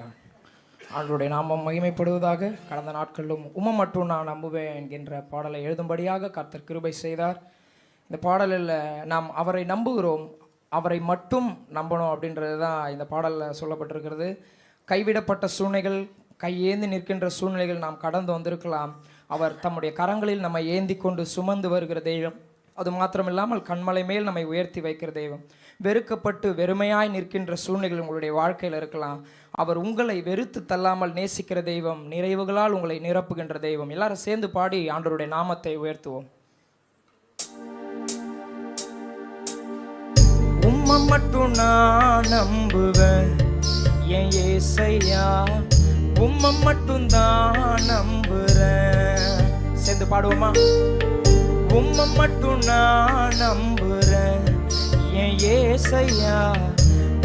ஆண்டவருடைய நாமம் மகிமைப்படுவதாக. கடந்த நாட்களிலும் மட்டும் நான் நம்புவேன் என்கின்ற பாடலை எழுதும்படியாக கர்த்தர் கிருபை செய்தார். இந்த பாடலில் நாம் அவரை நம்புகிறோம், அவரை மட்டும் நம்பணும் அப்படின்றது தான் இந்த பாடலில் சொல்லப்பட்டிருக்கிறது. கைவிடப்பட்ட சூழ்நிலைகள், கையேந்தி நிற்கின்ற சூழ்நிலைகள் நாம் கடந்து வந்திருக்கலாம். அவர் தம்முடைய கரங்களில் நம்மை ஏந்தி கொண்டு சுமந்து வருகிற தெய்வம். அது மாத்திரமில்லாமல் கண்மலை மேல் நம்மை உயர்த்தி வைக்கிற தெய்வம். வெறுக்கப்பட்டு வெறுமையாய் நிற்கின்ற சூழ்நிலைகள் உங்களுடைய வாழ்க்கையில் இருக்கலாம். அவர் உங்களை வெறுத்து தள்ளாமல் நேசிக்கிற தெய்வம், நிறைவுகளால் உங்களை நிரப்புகின்ற தெய்வம். எல்லாரும் சேர்ந்து பாடி ஆண்டவருடைய நாமத்தை உயர்த்துவோம். உம்மை மட்டும் நான் நம்புவேன் என் ஏசையா, உம்மை மட்டும் தான் நம்புறேன். சேர்ந்து பாடுவோமா? உம்மை மட்டும் நான் நம்புறேன் என் ஏசையா,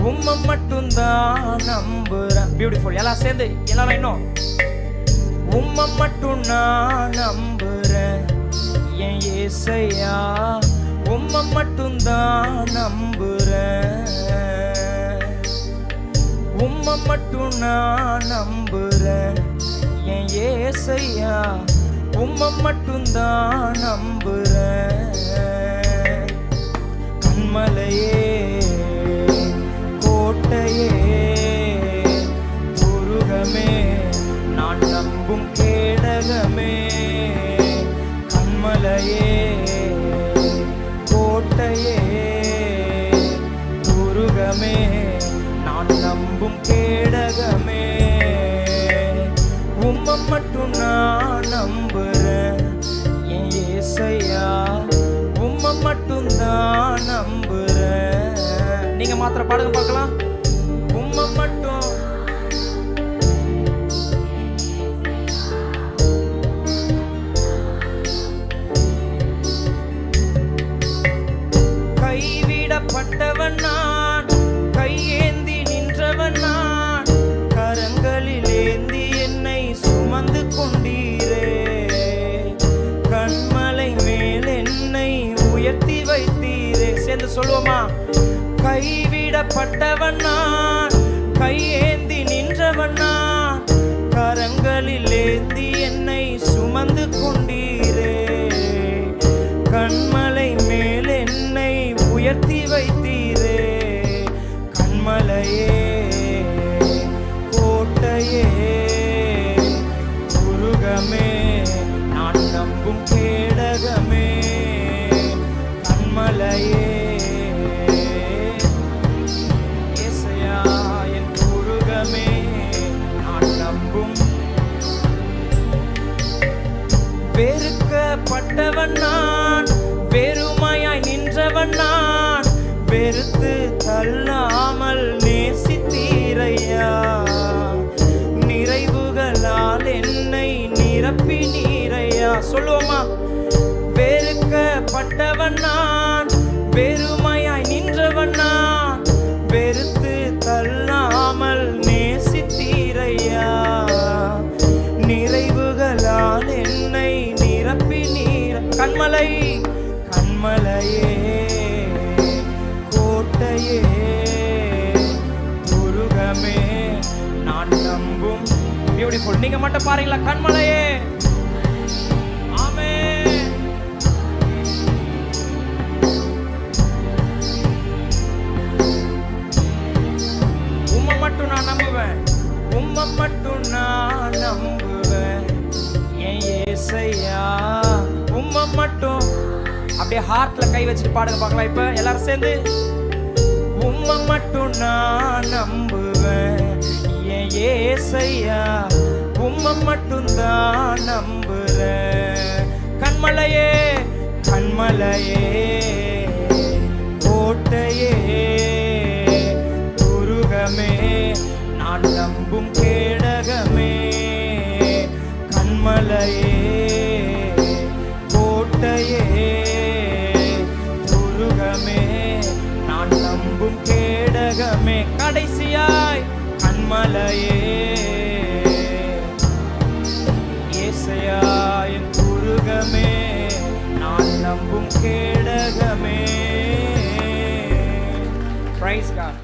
உம்மை மட்டும் தான் நம்புறேன். பியூட்டிஃபுல். எல்லாம் சேர்ந்து எல்லாரும் இன்னும் உம்மை மட்டும் நான் நம்புறேன் என் ஏசையா, உம்மை மட்டும் தான் நம்புறேன். உம்மை மட்டும் நான் நம்புறேன் என் ஏசையா, உம்மை மட்டும் தான் நம்புறேன். கண்மலையே, கோட்டையே, துருகமே, நான் நம்பும் கேடகமே. கண்மலையே, கோட்டையே, துருகமே, நான் நம்பும் கேடகமே. உம்மை மட்டும் நான் நம்புறேன் என் ஏசையா, உம்மை மட்டும் தான் நம்புறேன். நீங்க மாத்திரம் பாடுங்க பார்க்கலாம். உம்மை மட்டும். கைவிடப்பட்டவன் நான், கையேந்தி நின்றவன் நான், கரங்களில் ஏந்தி என்னை சுமந்து கொண்டீரே. கண்மலை மேல் என்னை உயர்த்தி வைத்தீரே. சேர்ந்து சொல்லுவோமா? கைவிடப்பட்டவன் நான், கையேந்தி நின்றவன் நான், கரங்களில் ஏந்தி என்னை சுமந்து கொண்டீரே. கண்மலை மேல் என்னை உயர்த்தி வைத்தீரே. கண்மலையே, கோட்டையே, துருகமே, நான் நம்பும் கேடகமே. கண்மலையே, ஏசையா என் துருகமே, நான் நம்பும். வெறுக்கப்பட்டவன் நான், வெறுமையாய் நின்றவன் நான், வெறுத்து தள்ளாமல் நேசித்தீரையா. நிறைவுகளால் என்னை நிரப்பி நீரையா. சொல்லுவோமா? வெறுக்கப்பட்டவன் நான், வெறுமையாய் நின்றவன் நான், வெறுத்து தள்ளாமல் நேசித்தீரையா. நிறைவுகளால் என்னை நிரப்பி நீர். கண்மலை, கண்மலையே, கோட்டையே, துருகமே, நான் நம்பும். பியூட்டிஃபுல். நீங்க மட்டும் பாருங்களா? கண்மலையே. ஆமென். உம்மை மட்டும் நான் நம்புவேன், உம்மை மட்டும் நான் நம்புவேன் என் ஏசையா, உம்மை மட்டும். அப்படியே ஹார்ட்ல கை வச்சுட்டு பாடுங்க பார்க்கலாம். இப்ப எல்லாரும் சேர்ந்து உம்மை மட்டும் நான் நம்புவேன் என் ஏசையா, உம்மை மட்டும் தான் நம்புறேன். கண்மலையே, கண்மலையே, கோட்டையே, துருகமே, நான் நம்பும் கேடகமே. கண்மலையே, கோட்டையே, துருகமே, நான் நம்பும் கேடகமே. கடைசியாய் கண்மலையே, ஏசையா என் துருகமே, நான் நம்பும் கேடகமே. Praise God.